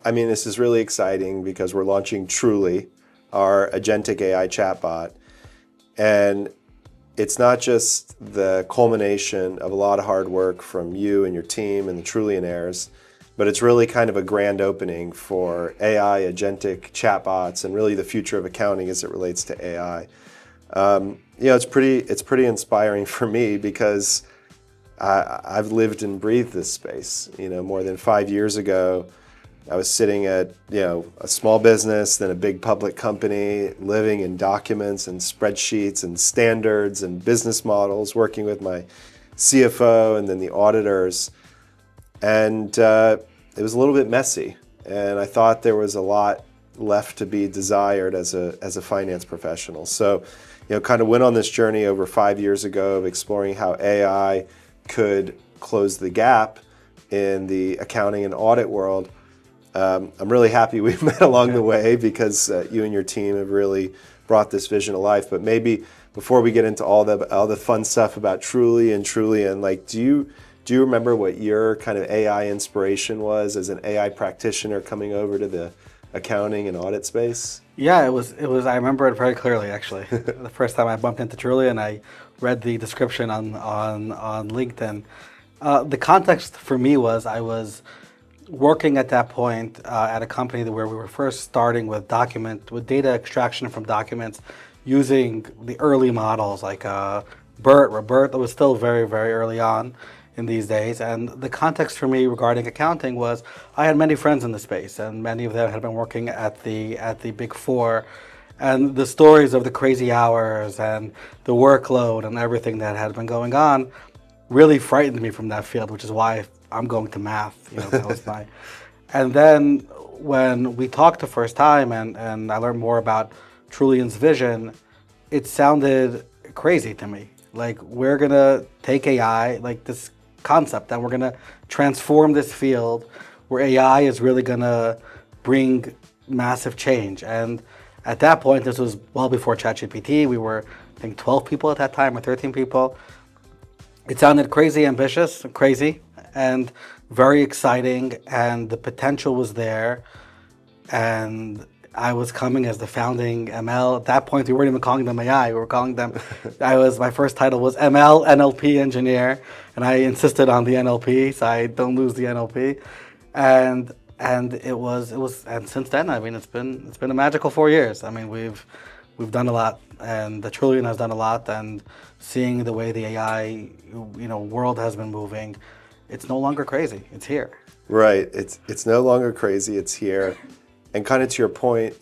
I mean, this is really exciting because we're launching Trulli, our agentic AI chatbot. And it's not just the culmination of a lot of hard work from you and your team and the Trullionaires, but it's really kind of a grand opening for AI, agentic chatbots, and really the future of accounting as it relates to AI. It's pretty inspiring for me because I've lived and breathed this space. More than 5 years ago, I was sitting at a small business, then a big public company, living in documents and spreadsheets and standards and business models, working with my CFO and then the auditors. And it was a little bit messy. And I thought there was a lot left to be desired as a finance professional. So, kind of went on this journey over 5 years ago of exploring how AI could close the gap in the accounting and audit world. I'm really happy we've met along the way because you and your team have really brought this vision to life. But maybe before we get into all the fun stuff about Trulli and Trullion, do you remember what your kind of AI inspiration was as an AI practitioner coming over to the accounting and audit space? Yeah, it was. I remember it very clearly, actually. The first time I bumped into Trulli and I read the description on LinkedIn. The context for me was I was working at that point at a company where we were first starting with data extraction from documents using the early models like BERT or BERT. That was still very, very early on in these days. And the context for me regarding accounting was I had many friends in the space, and many of them had been working at the Big Four. And the stories of the crazy hours and the workload and everything that had been going on really frightened me from that field, which is why I'm going to math. That was my. And then when we talked the first time and I learned more about Trullion's vision, it sounded crazy to me. Like, we're gonna take AI, like this concept that we're gonna transform this field where AI is really gonna bring massive change. And at that point, this was well before ChatGPT. We were, I think, 12 people at that time or 13 people. It sounded crazy ambitious, crazy, and very exciting, and the potential was there. And I was coming as the founding ML. At that point, we weren't even calling them AI. We were calling them, my first title was ML, NLP engineer, and I insisted on the NLP, so I don't lose the NLP. And it was, and since then, I mean, it's been a magical 4 years. I mean, we've done a lot, and the Trullion has done a lot, and seeing the way the AI, world has been moving, it's no longer crazy. It's here. Right. It's no longer crazy. It's here. And kind of to your point,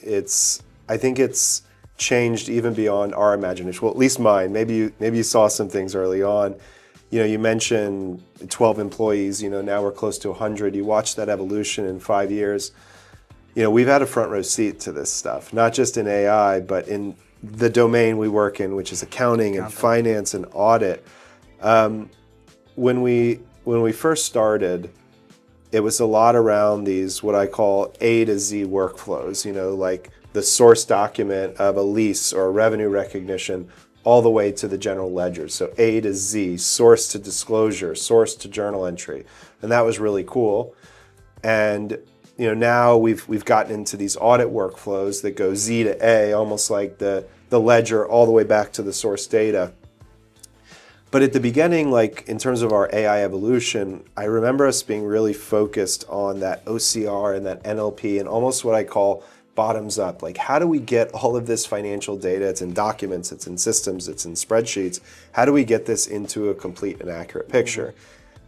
I think it's changed even beyond our imagination. Well, at least mine. Maybe you saw some things early on. You mentioned 12 employees. Now we're close to 100. You watched that evolution in 5 years. We've had a front row seat to this stuff, not just in AI, but in the domain we work in, which is accounting and finance and audit. When we first started, it was a lot around these, what I call A to Z workflows, like the source document of a lease or a revenue recognition all the way to the general ledger. So A to Z, source to disclosure, source to journal entry. And that was really cool. And now we've gotten into these audit workflows that go Z to A, almost like the ledger all the way back to the source data. But at the beginning, like in terms of our AI evolution, I remember us being really focused on that OCR and that NLP and almost what I call bottoms up. Like, how do we get all of this financial data? It's in documents, it's in systems, it's in spreadsheets. How do we get this into a complete and accurate picture?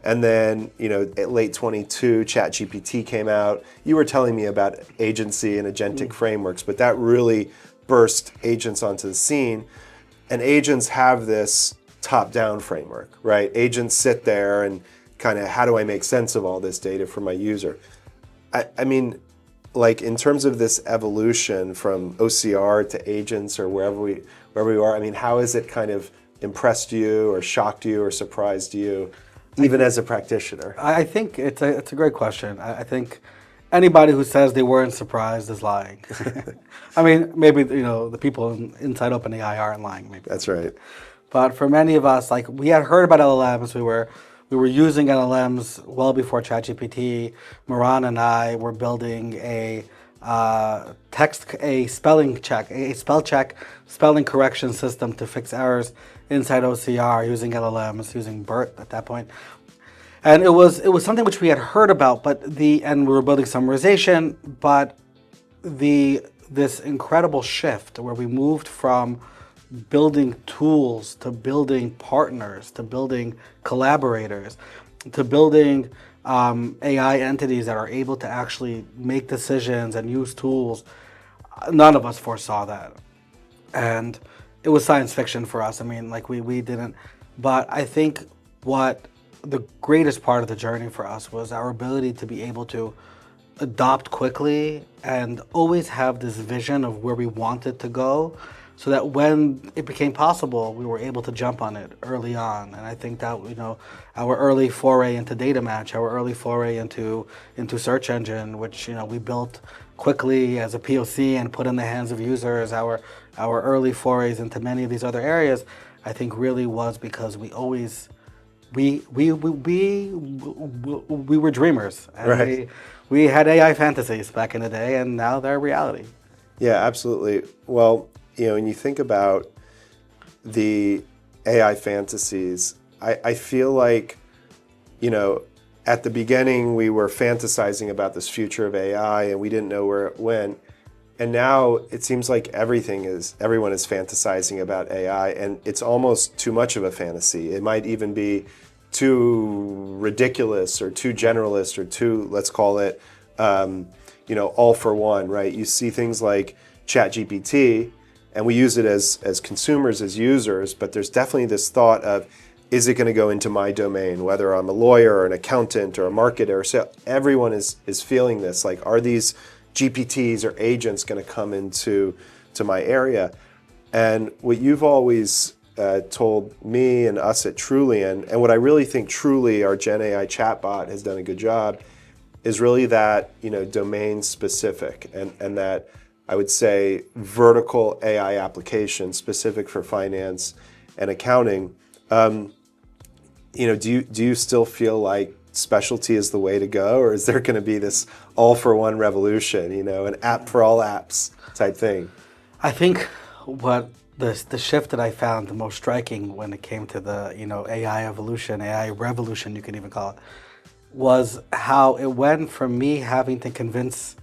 And then, at late 22, ChatGPT came out. You were telling me about agency and agentic frameworks, but that really burst agents onto the scene. And agents have this top-down framework, right? Agents sit there and kind of, how do I make sense of all this data for my user? I mean, like in terms of this evolution from OCR to agents or wherever we are, I mean, how has it kind of impressed you or shocked you or surprised you, even as a practitioner? I think it's a great question. I think anybody who says they weren't surprised is lying. I mean, maybe the people inside OpenAI aren't lying. Maybe that's right. But for many of us, like, we had heard about LLMs, we were we were using LLMs well before ChatGPT. Moran and I were building a spelling correction system to fix errors inside OCR using LLMs, using BERT at that point. And it was something which we had heard about, and we were building summarization, but this incredible shift where we moved from building tools to building partners to building collaborators to building AI entities that are able to actually make decisions and use tools. None of us foresaw that, and it was science fiction for us. I mean, like we didn't. But I think what the greatest part of the journey for us was our ability to be able to adopt quickly and always have this vision of where we wanted to go, so that when it became possible, we were able to jump on it early on. And I think that, our early foray into data match, our early foray into search engine, which, we built quickly as a POC and put in the hands of users, our early forays into many of these other areas, I think really was because we always, we were dreamers. And Right. we had AI fantasies back in the day, and now they're reality. Yeah, absolutely. Well, when you think about the AI fantasies, I feel like, at the beginning we were fantasizing about this future of AI and we didn't know where it went. And now it seems like everyone is fantasizing about AI, and it's almost too much of a fantasy. It might even be too ridiculous or too generalist or too, let's call it, all for one, right? You see things like ChatGPT, and we use it as consumers, as users, but there's definitely this thought of, is it going to go into my domain, whether I'm a lawyer or an accountant or a marketer? So everyone is feeling this, like, are these GPTs or agents going to come into my area? And what you've always told me and us at Trullion, and what I really think Trulli, our Gen AI chatbot, has done a good job, is really that, domain specific, and that I would say vertical AI application specific for finance and accounting. Do you still feel like specialty is the way to go, or is there going to be this all-for-one revolution, an app for all apps type thing? I think what the shift that I found the most striking when it came to the AI evolution, AI revolution, you can even call it, was how it went from me having to convince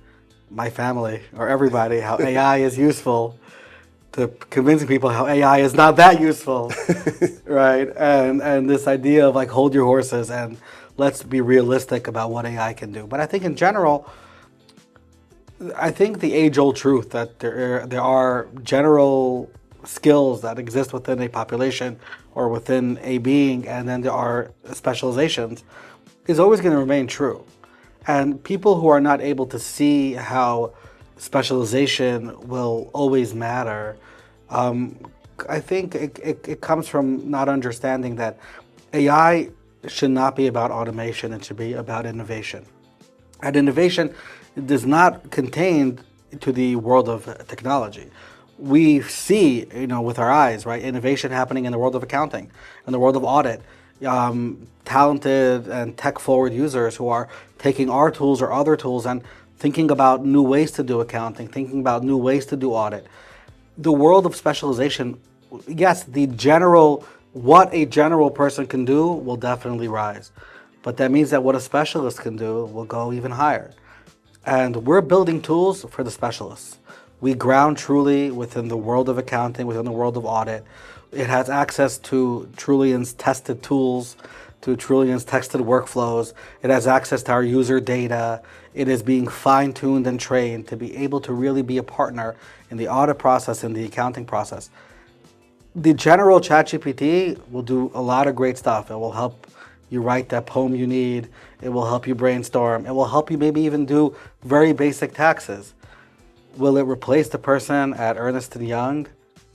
my family or everybody how AI is useful to convincing people how AI is not that useful, right? And this idea of like, hold your horses and let's be realistic about what AI can do. But I think in general, I think the age-old truth that there are general skills that exist within a population or within a being, and then there are specializations, is always going to remain true. And people who are not able to see how specialization will always matter, I think it comes from not understanding that AI should not be about automation, it should be about innovation. And innovation does not contain to the world of technology. We see, with our eyes, right, innovation happening in the world of accounting, in the world of audit. Talented and tech-forward users who are taking our tools or other tools and thinking about new ways to do accounting, thinking about new ways to do audit. The world of specialization, yes, what a general person can do will definitely rise. But that means that what a specialist can do will go even higher. And we're building tools for the specialists. We ground Trulli within the world of accounting, within the world of audit. It has access to Trullion's tested tools, to Trullion's tested workflows. It has access to our user data. It is being fine-tuned and trained to be able to really be a partner in the audit process and the accounting process. The general ChatGPT will do a lot of great stuff. It will help you write that poem you need. It will help you brainstorm. It will help you maybe even do very basic taxes. Will it replace the person at Ernst & Young?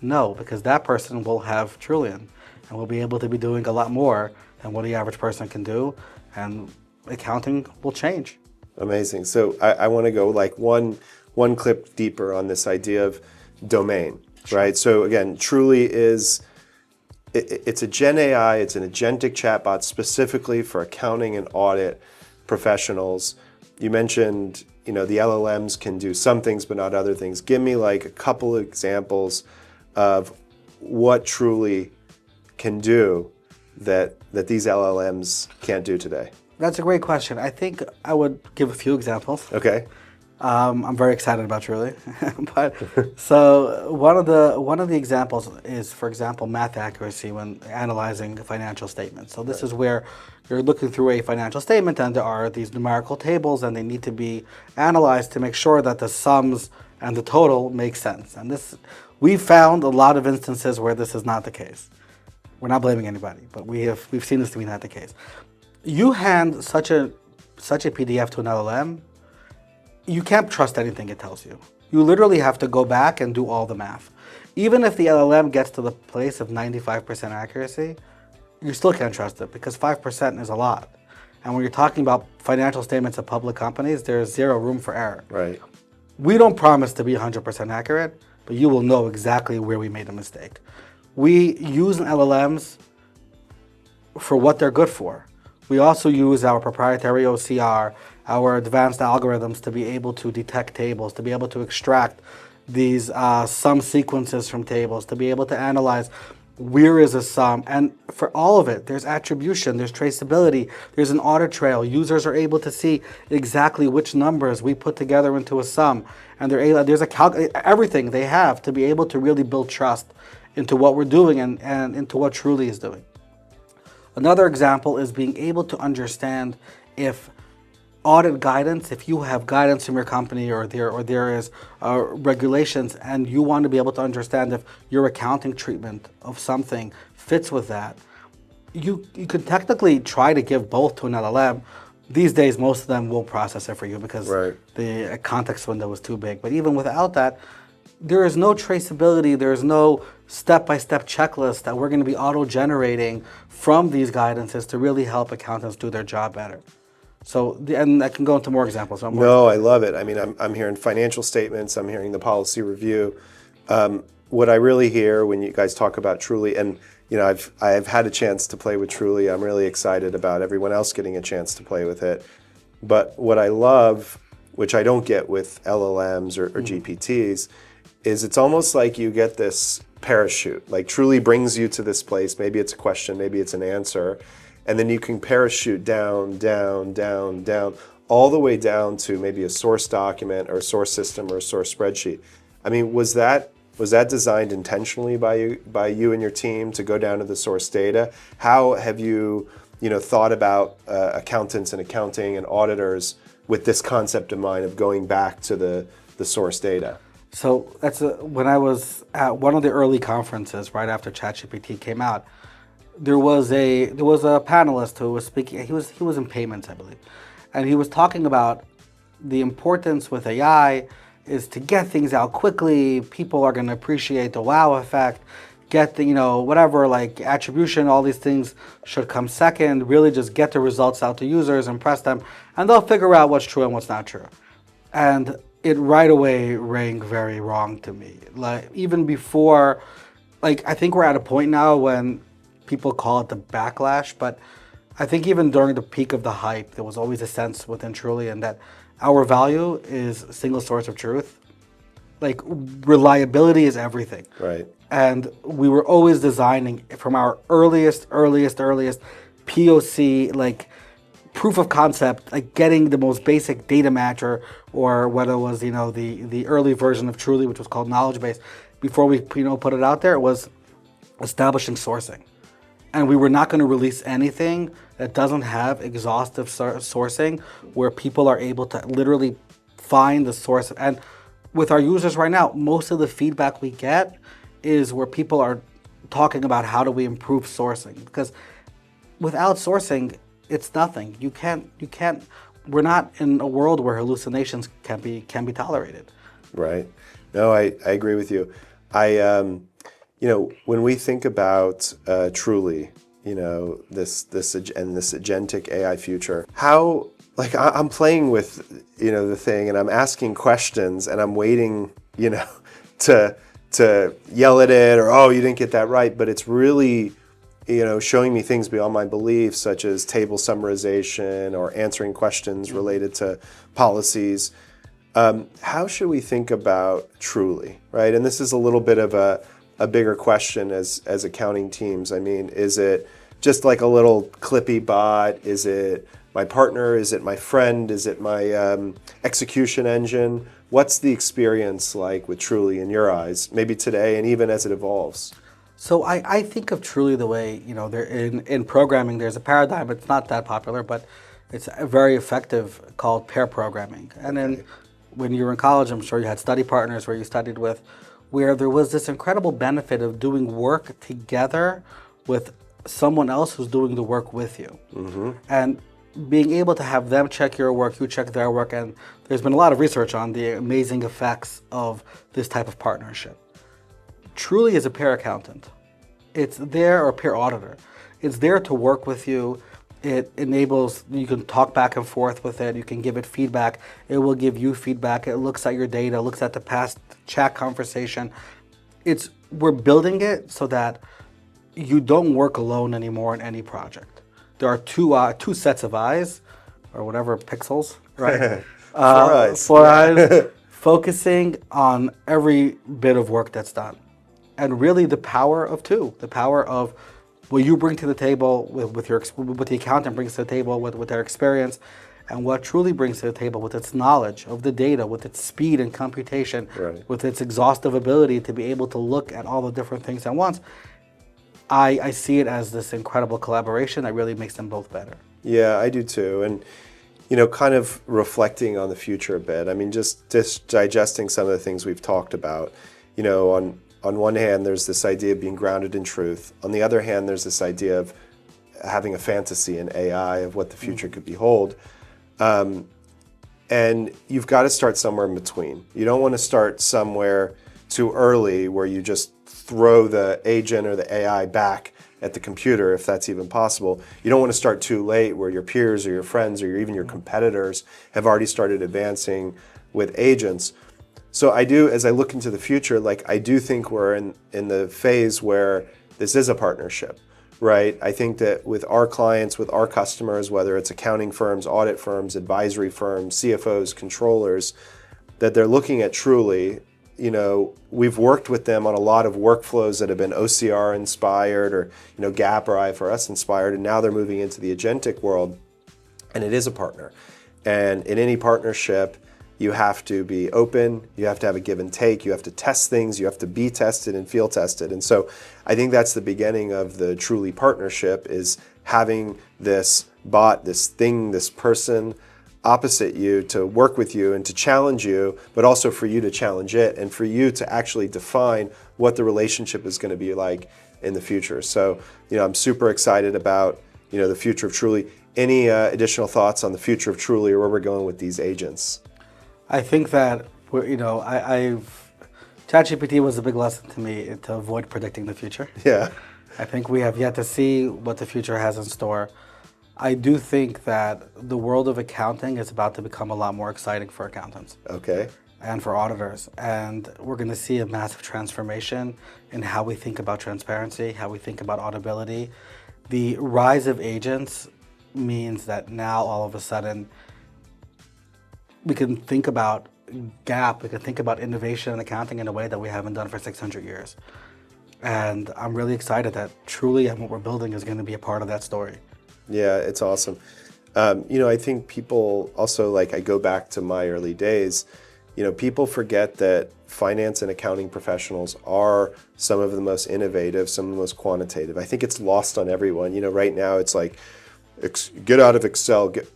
No, because that person will have Trullion and will be able to be doing a lot more than what the average person can do, and accounting will change. Amazing. So I want to go like one clip deeper on this idea of domain, right? So again, Trulli is it's a Gen AI, it's an agentic chatbot specifically for accounting and audit professionals. You mentioned, the LLMs can do some things but not other things. Give me like a couple of examples of what Trulli can do that these LLMs can't do today. That's a great question. I think I would give a few examples. Okay. I'm very excited about Trulli, but so one of the examples is, for example, math accuracy when analyzing financial statements. So this is where you're looking through a financial statement and there are these numerical tables and they need to be analyzed to make sure that the sums and the total make sense. And we've found a lot of instances where this is not the case. We're not blaming anybody, but we've seen this to be not the case. You hand such a PDF to an LLM, you can't trust anything it tells you. You literally have to go back and do all the math. Even if the LLM gets to the place of 95% accuracy, you still can't trust it because 5% is a lot. And when you're talking about financial statements of public companies, there's zero room for error. Right. We don't promise to be 100% accurate, but you will know exactly where we made a mistake. We use LLMs for what they're good for. We also use our proprietary OCR, our advanced algorithms to be able to detect tables, to be able to extract these sum sequences from tables, to be able to analyze where is a sum. And for all of it, there's attribution, there's traceability, there's an audit trail. Users are able to see exactly which numbers we put together into a sum. And there's everything they have to be able to really build trust into what we're doing and into what Trulli is doing. Another example is being able to understand if audit guidance, if you have guidance from your company or there is regulations and you want to be able to understand if your accounting treatment of something fits with that, you could technically try to give both to an LLM. These days, most of them will process it for you because the context window is too big. But even without that, there is no traceability, there is no step-by-step checklist that we're going to be auto-generating from these guidances to really help accountants do their job better. So, and I can go into more examples. No, I love it. I mean, I'm hearing financial statements, I'm hearing the policy review. What I really hear when you guys talk about Trulli, and I've had a chance to play with Trulli. I'm really excited about everyone else getting a chance to play with it. But what I love, which I don't get with LLMs or GPTs, is it's almost like you get this parachute. Like Trulli brings you to this place. Maybe it's a question, maybe it's an answer. And then you can parachute down, down, down, down, all the way down to maybe a source document or a source system or a source spreadsheet. I mean, was that designed intentionally by you and your team to go down to the source data? How have you thought about accountants and accounting and auditors with this concept in mind of going back to the source data? So when I was at one of the early conferences right after ChatGPT came out, there was a panelist who was speaking. He was in payments, I believe, and he was talking about the importance with AI is to get things out quickly. People are going to appreciate the wow effect. Get the whatever, like attribution, all these things should come second. Really, just get the results out to users, impress them, and they'll figure out what's true and what's not true. And it right away rang very wrong to me. Like even before, like I think we're at a point now when people call it the backlash, but I think even during the peak of the hype, there was always a sense within Trulli and that our value is a single source of truth. Like reliability is everything. Right. And we were always designing from our earliest POC, like proof of concept, like getting the most basic data matcher, or whether it was the early version of Trulli, which was called knowledge base. Before we put it out there, it was establishing sourcing, and we were not going to release anything that doesn't have exhaustive sourcing, where people are able to literally find the source. And with our users right now, most of the feedback we get is where people are talking about how do we improve sourcing, because without sourcing, it's nothing. You can't. We're not in a world where hallucinations can be tolerated. Right. No, I agree with you. When we think about Trulli, this agentic AI future, how I'm playing with the thing and I'm asking questions and I'm waiting to yell at it or, oh, you didn't get that right, but it's really showing me things beyond my beliefs, such as table summarization or answering questions related to policies. How should we think about Trulli, right? And this is a little bit of a bigger question as accounting teams. I mean, is it just like a little clippy bot? Is it my partner? Is it my friend? Is it my execution engine? What's the experience like with Trulli in your eyes, maybe today and even as it evolves? So I think of Trulli the way, there in programming, there's a paradigm, it's not that popular, but it's very effective, called pair programming. And then when you were in college, I'm sure you had study partners where you studied with, where there was this incredible benefit of doing work together with someone else who's doing the work with you. Mm-hmm. And being able to have them check your work, you check their work, and there's been a lot of research on the amazing effects of this type of partnership. Trulli is a peer accountant. It's there, or peer auditor. It's there to work with you. It enables, you can talk back and forth with it. You can give it feedback. It will give you feedback. It looks at your data, looks at the past chat conversation. We're building it so that you don't work alone anymore in any project. There are two sets of eyes, or whatever, pixels, right? Four eyes, focusing on every bit of work that's done. And really the power of the power of what you bring to the table with the accountant brings to the table with their experience, and what Trulli brings to the table with its knowledge of the data, with its speed and computation, with its exhaustive ability to be able to look at all the different things at once. I see it as this incredible collaboration that really makes them both better. Yeah, I do too. And, kind of reflecting on the future a bit. I mean, just digesting some of the things we've talked about. On one hand, there's this idea of being grounded in truth. On the other hand, there's this idea of having a fantasy in AI of what the future could behold. And you've got to start somewhere in between. You don't want to start somewhere too early where you just throw the agent or the AI back at the computer, if that's even possible. You don't want to start too late where your peers or your friends or even your competitors have already started advancing with agents. So as I look into the future, I do think we're in the phase where this is a partnership, right? I think that with our clients, with our customers, whether it's accounting firms, audit firms, advisory firms, CFOs, controllers, that they're looking at Trulli. We've worked with them on a lot of workflows that have been OCR inspired or, GAAP or IFRS inspired, and now they're moving into the agentic world, and it is a partner. And in any partnership, you have to be open, you have to have a give and take, you have to test things, you have to be tested and feel tested. And so I think that's the beginning of the Trulli partnership, is having this bot, this thing, this person opposite you to work with you and to challenge you, but also for you to challenge it and for you to actually define what the relationship is going to be like in the future. So, I'm super excited about, the future of Trulli. Any additional thoughts on the future of Trulli or where we're going with these agents? I think that ChatGPT was a big lesson to me to avoid predicting the future. Yeah. I think we have yet to see what the future has in store. I do think that the world of accounting is about to become a lot more exciting for accountants. Okay. And for auditors. And we're going to see a massive transformation in how we think about transparency, how we think about auditability. The rise of agents means that now all of a sudden we can think about GAAP, we can think about innovation in accounting in a way that we haven't done for 600 years. And I'm really excited that Trulli and what we're building is going to be a part of that story. Yeah, it's awesome. I think people also, I go back to my early days, people forget that finance and accounting professionals are some of the most innovative, some of the most quantitative. I think it's lost on everyone. Right now it's get out of Excel, get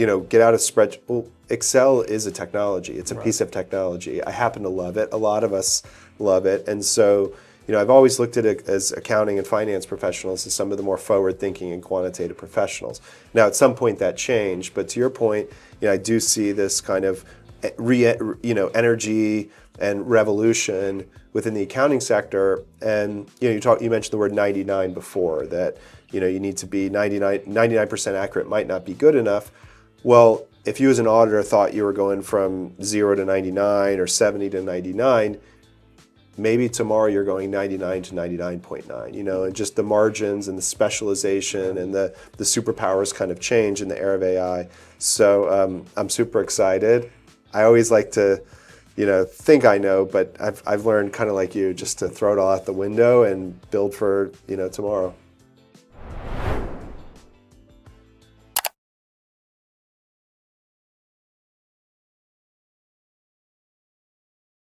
out of spreadsheet. Well, Excel is a technology. It's a piece of technology. I happen to love it. A lot of us love it. And so, I've always looked at it as accounting and finance professionals as some of the more forward-thinking and quantitative professionals. Now, at some point that changed, but to your point, I do see this kind of energy and revolution within the accounting sector. And you mentioned the word 99 before, that you need to be 99% accurate might not be good enough. Well, if you as an auditor thought you were going from 0 to 99 or 70 to 99, maybe tomorrow you're going 99 to 99.9, you know, and just the margins and the specialization and the superpowers kind of change in the era of AI. So I'm super excited. I always like to, you know, think I know, but I've learned kind of like you just to throw it all out the window and build for, you know, tomorrow.